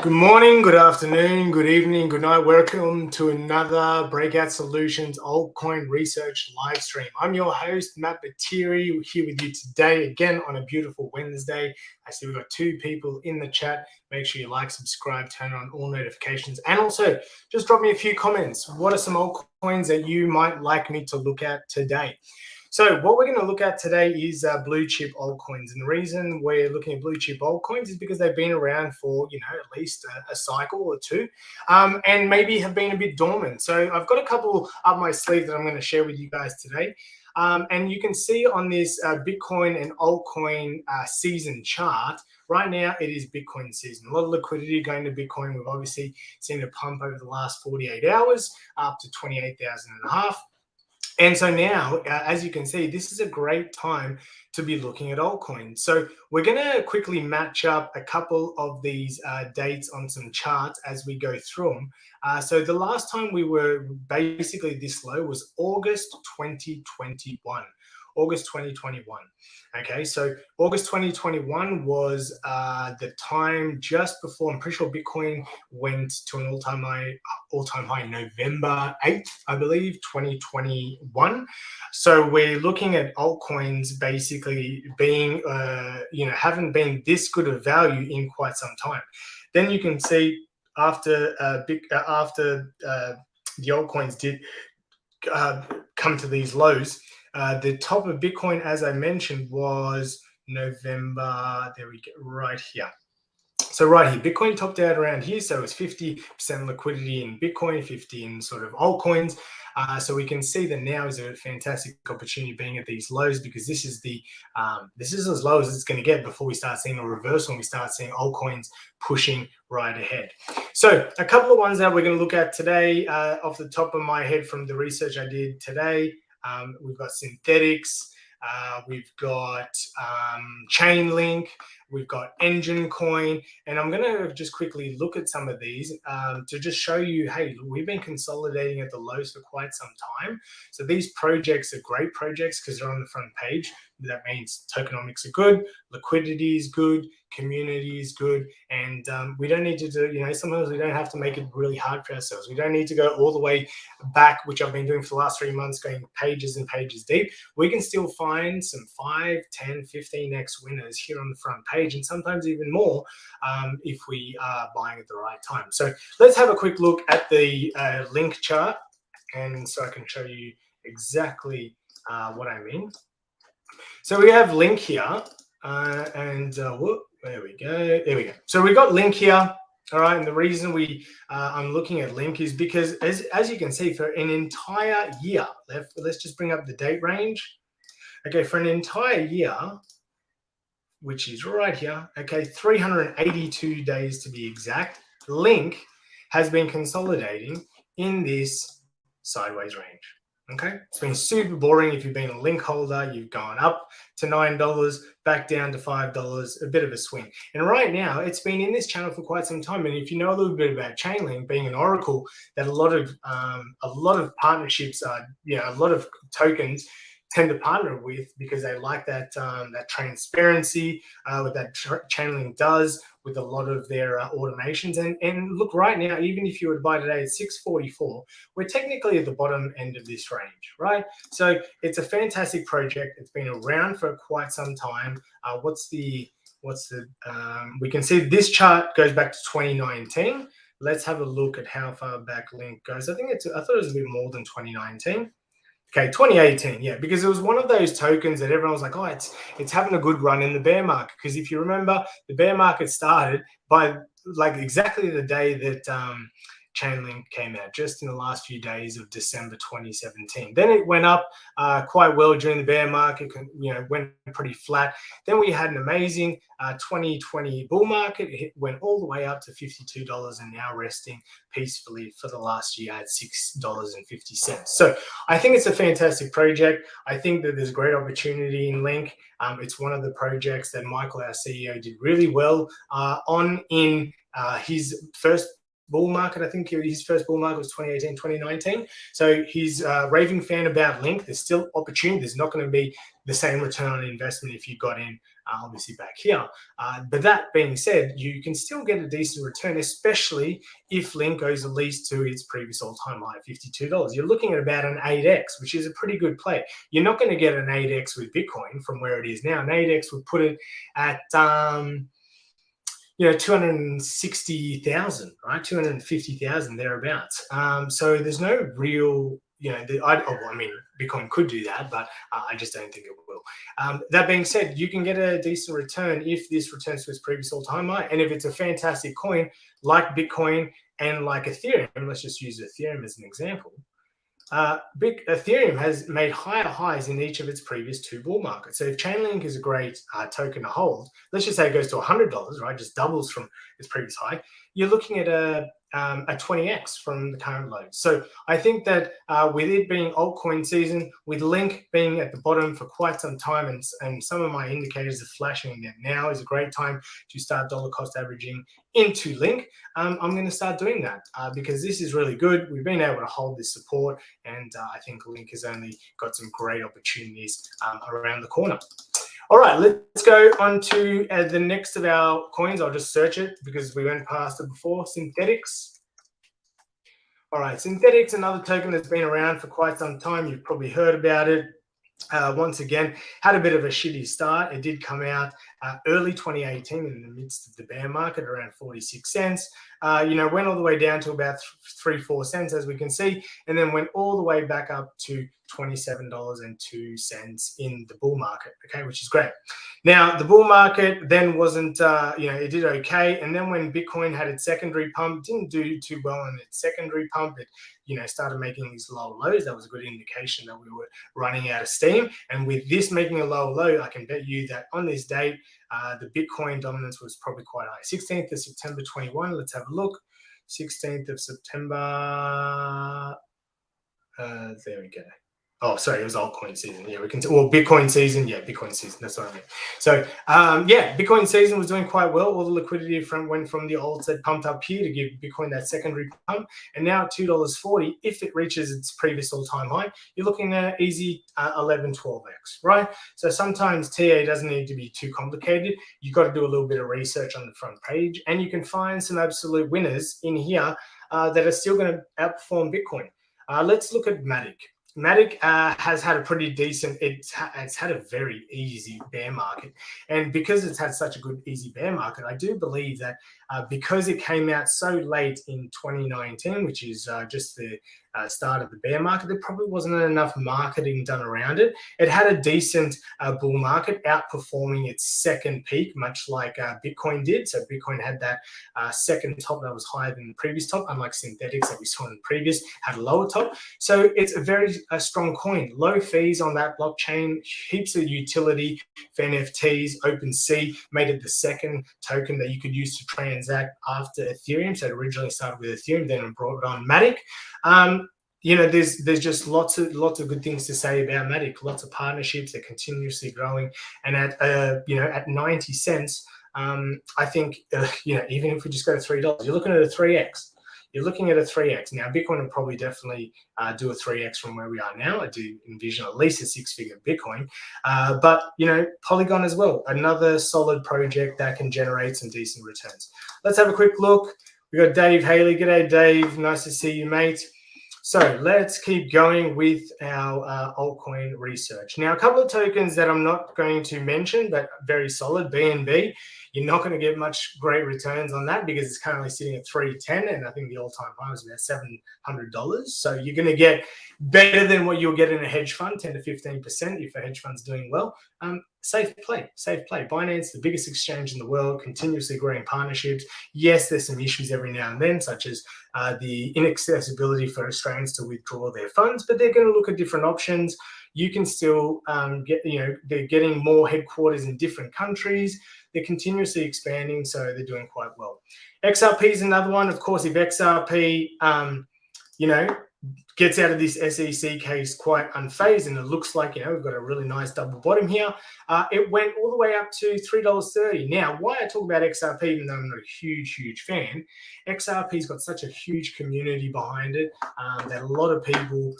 Good morning, good afternoon, good evening, good night. Welcome to another Breakout Solutions Altcoin Research live stream. I'm your host, Matt Batiri, here with you today again on a beautiful Wednesday. I see we've got two people in the chat. Make sure you like, subscribe, turn on all notifications, and also just drop me a few comments. What are some altcoins that you might like me to look at today? So what we're going to look at today is blue chip altcoins. And the reason we're looking at blue chip altcoins is because they've been around for, at least a cycle or two, and maybe have been a bit dormant. So I've got a couple up my sleeve that I'm going to share with you guys today. And you can see on this Bitcoin and altcoin season chart, right now it is Bitcoin season. A lot of liquidity going to Bitcoin. We've obviously seen a pump over the last 48 hours up to 28,500. And so now, as you can see, this is a great time to be looking at altcoins. So we're going to quickly match up a couple of these dates on some charts as we go through them. So the last time we were basically this low was August 2021. August 2021. Okay, so August 2021 was the time just before, I'm pretty sure Bitcoin went to an all-time high November 8th, I believe, 2021. So we're looking at altcoins basically being, haven't been this good of value in quite some time. Then you can see after the altcoins did come to these lows, the top of Bitcoin, as I mentioned, was November. There we go, right here. So right here, Bitcoin topped out around here. So it's 50% liquidity in Bitcoin, 50 in sort of altcoins. So we can see that now is a fantastic opportunity being at these lows, because this is as low as it's going to get before we start seeing a reversal and we start seeing altcoins pushing right ahead. So a couple of ones that we're going to look at today off the top of my head from the research I did today. We've got Synthetix, we've got Chainlink, we've got Engine Coin, and I'm going to just quickly look at some of these to just show you, hey, we've been consolidating at the lows for quite some time. So these projects are great projects because they're on the front page. That means tokenomics are good, liquidity is good, community is good, and we don't need to do, sometimes we don't have to make it really hard for ourselves. We don't need to go all the way back, which I've been doing for the last 3 months, going pages and pages deep. We can still find some 5, 10, 15x winners here on the front page, and sometimes even more if we are buying at the right time. So let's have a quick look at the link chart, and so I can show you exactly what I mean. So we have link here, there we go. So we've got link here, all right. And the reason I'm looking at link is because, as you can see, for an entire year, let's just bring up the date range. Okay, for an entire year, which is right here, okay, 382 days to be exact, link has been consolidating in this sideways range. Okay, it's been super boring. If you've been a link holder, you've gone up to $9, back down to $5, a bit of a swing. And right now, it's been in this channel for quite some time. And if you know a little bit about Chainlink, being an oracle, that a lot of partnerships are, a lot of tokens tend to partner with, because they like that that transparency, what that Chainlink does with a lot of their automations. And look, right now, even if you were to buy today at 644, we're technically at the bottom end of this range, right? So it's a fantastic project. It's been around for quite some time. We can see this chart goes back to 2019. Let's have a look at how far back Link goes. I thought it was a bit more than 2019. Okay, 2018, yeah, because it was one of those tokens that everyone was like, oh, it's having a good run in the bear market. Because if you remember, the bear market started by like exactly the day that Chainlink came out just in the last few days of December 2017. Then it went up quite well during the bear market, went pretty flat. Then we had an amazing 2020 bull market. It went all the way up to $52 and now resting peacefully for the last year at $6.50. So I think it's a fantastic project. I think that there's great opportunity in Link. It's one of the projects that Michael, our CEO, did really well on in his first bull market. I think his first bull market was 2018, 2019. So he's a raving fan about Link. There's still opportunity. There's not going to be the same return on investment if you got in obviously back here. But that being said, you can still get a decent return, especially if Link goes at least to its previous all-time high of $52. You're looking at about an 8x, which is a pretty good play. You're not going to get an 8x with Bitcoin from where it is now. An 8x would put it at 260,000, right? 250,000 thereabouts. So there's no real, Bitcoin could do that, but I just don't think it will. That being said, you can get a decent return if this returns to its previous all-time high. And if it's a fantastic coin like Bitcoin and like Ethereum, let's just use Ethereum as an example. Ethereum has made higher highs in each of its previous two bull markets. So if Chainlink is a great token to hold, let's just say it goes to $100, right? Just doubles from its previous high. You're looking at a 20x from the current low. So I think that with it being altcoin season, with Link being at the bottom for quite some time, and some of my indicators are flashing that now is a great time to start dollar cost averaging into Link. I'm going to start doing that because this is really good. We've been able to hold this support, and I think Link has only got some great opportunities around the corner. All right, let's go on to the next of our coins. I'll just search it because we went past it before. Synthetix. All right, Synthetix, another token that's been around for quite some time. You've probably heard about it. Once again, had a bit of a shitty start. It did come out early 2018 in the midst of the bear market around 46 cents. Went all the way down to about 3-4 cents, as we can see, and then went all the way back up to $27.02 in the bull market, okay, which is great. Now, the bull market then wasn't, it did okay. And then when Bitcoin had its secondary pump, didn't do too well in its secondary pump. It, started making these lower lows. That was a good indication that we were running out of steam. And with this making a lower low, I can bet you that on this date, the Bitcoin dominance was probably quite high. 16th of September 21. Let's have a look. 16th of September. There we go. Oh, sorry, it was altcoin season. Yeah, Bitcoin season. Yeah, Bitcoin season. That's what I meant. So, Bitcoin season was doing quite well. All the liquidity went from the alts that pumped up here to give Bitcoin that secondary pump. And now at $2.40, if it reaches its previous all-time high, you're looking at easy 11, 12x, right? So sometimes TA doesn't need to be too complicated. You've got to do a little bit of research on the front page, and you can find some absolute winners in here that are still going to outperform Bitcoin. Let's look at MATIC. MATIC has had a pretty decent, it's had a very easy bear market. And because it's had such a good, easy bear market, I do believe that because it came out so late in 2019, which is just the start of the bear market, there probably wasn't enough marketing done around it. It had a decent bull market, outperforming its second peak, much like Bitcoin did. So Bitcoin had that second top that was higher than the previous top, unlike Synthetix that we saw in the previous, had a lower top. So it's a very strong coin. Low fees on that blockchain, heaps of utility for NFTs. OpenSea made it the second token that you could use to transact after Ethereum. So it originally started with Ethereum, then it brought it on MATIC. There's just lots of good things to say about MATIC. Lots of partnerships. They're continuously growing, and at 90 cents, I think even if we just go to $3, you're looking at a 3x. You're looking at a 3x. Now, Bitcoin will probably definitely do a 3x from where we are now. I do envision at least a six-figure Bitcoin. But Polygon as well, another solid project that can generate some decent returns. Let's have a quick look. We've got Dave Haley. G'day, Dave. Nice to see you, mate. So let's keep going with our altcoin research. Now, a couple of tokens that I'm not going to mention, but very solid, BNB. You're not going to get much great returns on that because it's currently sitting at $310, and I think the all-time high was about $700. So you're going to get better than what you'll get in a hedge fund, 10 to 15% if a hedge fund's doing well. safe play, safe play. Binance, the biggest exchange in the world, continuously growing partnerships. Yes, there's some issues every now and then, such as the inaccessibility for Australians to withdraw their funds, but they're going to look at different options. You can still get, they're getting more headquarters in different countries. They're continuously expanding, so they're doing quite well. XRP is another one. Of course, if XRP, gets out of this SEC case quite unfazed, and it looks like, we've got a really nice double bottom here. It went all the way up to $3.30. Now, why I talk about XRP, even though I'm not a huge fan, XRP's got such a huge community behind it that a lot of people,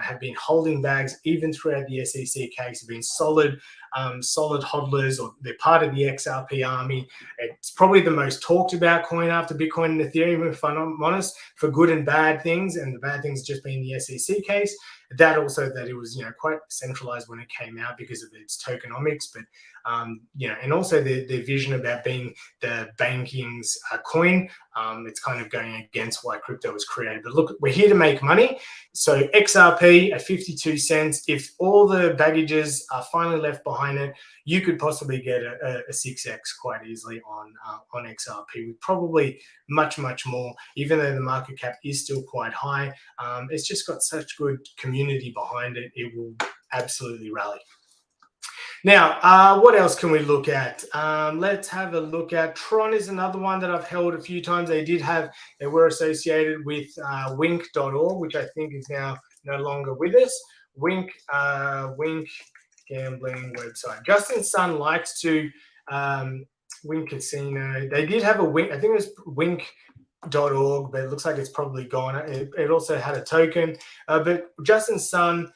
have been holding bags even throughout the SEC case, have been solid hodlers, or they're part of the XRP army. It's probably the most talked about coin after Bitcoin and Ethereum, if I'm honest, for good and bad things, and the bad things just being the SEC case. That it was, quite centralized when it came out because of its tokenomics, but and also their vision about being the banking's coin. It's kind of going against why crypto was created. But look, we're here to make money. So XRP at 52 cents. If all the baggages are finally left behind it, you could possibly get a 6x quite easily on XRP, with probably much more, even though the market cap is still quite high. It's just got such good community behind it. It will absolutely rally. Now, what else can we look at? Let's have a look at Tron. Is another one that I've held a few times. They were associated with Wink.org, which I think is now no longer with us. Wink gambling website. Justin Sun likes to Wink Casino. They did have a Wink, I think it was Wink.org, but it looks like it's probably gone. It also had a token, but Justin Sun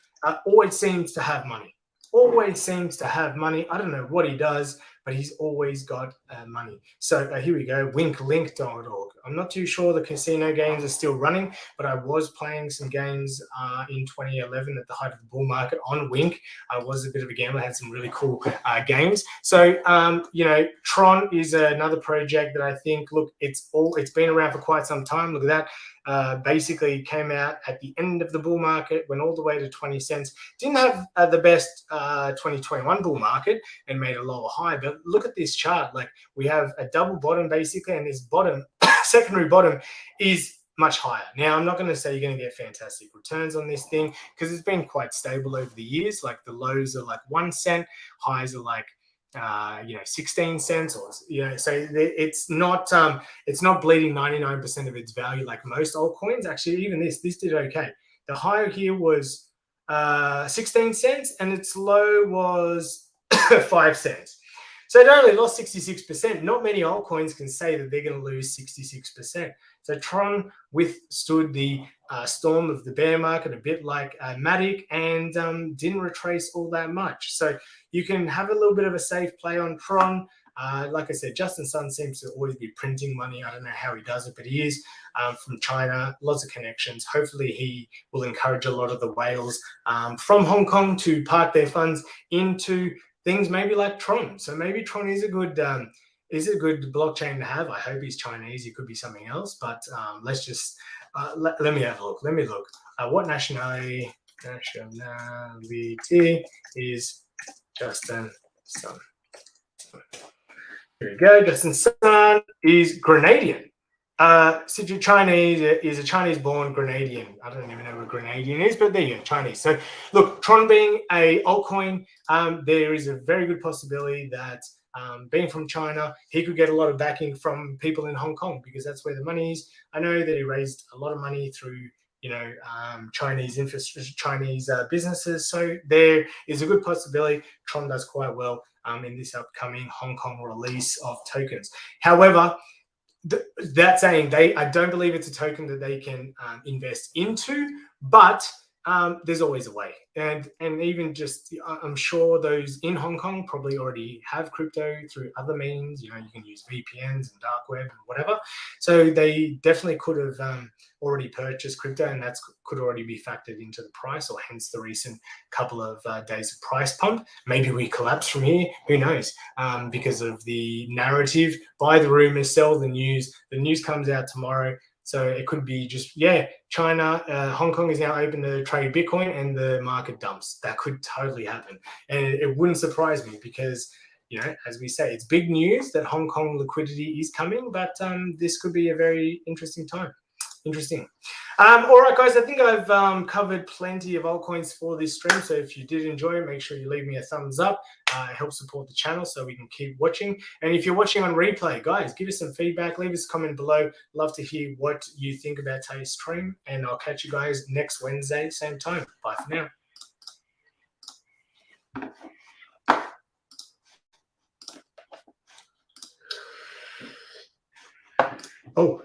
always seems to have money. I don't know what he does, but he's always got money. So here we go, winklink.org. I'm not too sure the casino games are still running, but I was playing some games in 2011 at the height of the bull market on Wink. I was a bit of a gambler, had some really cool games. So, Tron is another project that I think, look, it's been around for quite some time. Look at that. Basically came out at the end of the bull market, went all the way to 20 cents. Didn't have the best 2021 bull market and made a lower high, but look at this chart. Like, we have a double bottom basically, and this bottom, secondary bottom, is much higher. Now, I'm not going to say you're going to get fantastic returns on this thing because it's been quite stable over the years. Like, the lows are like 1 cent, highs are like 16 cents, or so it's not bleeding 99% of its value like most altcoins. Actually, even this did okay. The high here was 16 cents and its low was 5 cents. So it only lost 66%. Not many altcoins can say that they're going to lose 66%. So Tron withstood the storm of the bear market a bit like MATIC, and didn't retrace all that much. So you can have a little bit of a safe play on Tron. Like I said, Justin Sun seems to always be printing money. I don't know how he does it, but he is from China, lots of connections. Hopefully he will encourage a lot of the whales from Hong Kong to park their funds into things maybe like Tron. So maybe Tron is a good blockchain to have. I hope he's Chinese. He could be something else, but let's just let me have a look. Let me look. What nationality is Justin Sun? Here we go. Justin Sun is Grenadian. Chinese is a Chinese-born Grenadian. I don't even know what Grenadian is, but there you go, Chinese. So look, Tron being a altcoin, there is a very good possibility that being from China, he could get a lot of backing from people in Hong Kong because that's where the money is. I know that he raised a lot of money through Chinese infrastructure, Chinese businesses. So there is a good possibility Tron does quite well in this upcoming Hong Kong release of tokens. However, that saying, I don't believe it's a token that they can invest into, but there's always a way. And even just, I'm sure those in Hong Kong probably already have crypto through other means. You can use VPNs and dark web and whatever. So they definitely could have already purchased crypto, and that could already be factored into the price, or hence the recent couple of days of price pump. Maybe we collapse from here, who knows, because of the narrative. Buy the rumors, sell the news. The news comes out tomorrow. So it could be just, China, Hong Kong is now open to trade Bitcoin and the market dumps. That could totally happen. And it wouldn't surprise me because, as we say, it's big news that Hong Kong liquidity is coming, but this could be a very interesting time. Interesting. All right, guys, I think I've covered plenty of altcoins for this stream. So if you did enjoy it, make sure you leave me a thumbs up. It helps support the channel so we can keep watching. And if you're watching on replay, guys, give us some feedback. Leave us a comment below. Love to hear what you think about today's stream. And I'll catch you guys next Wednesday, same time. Bye for now. Oh.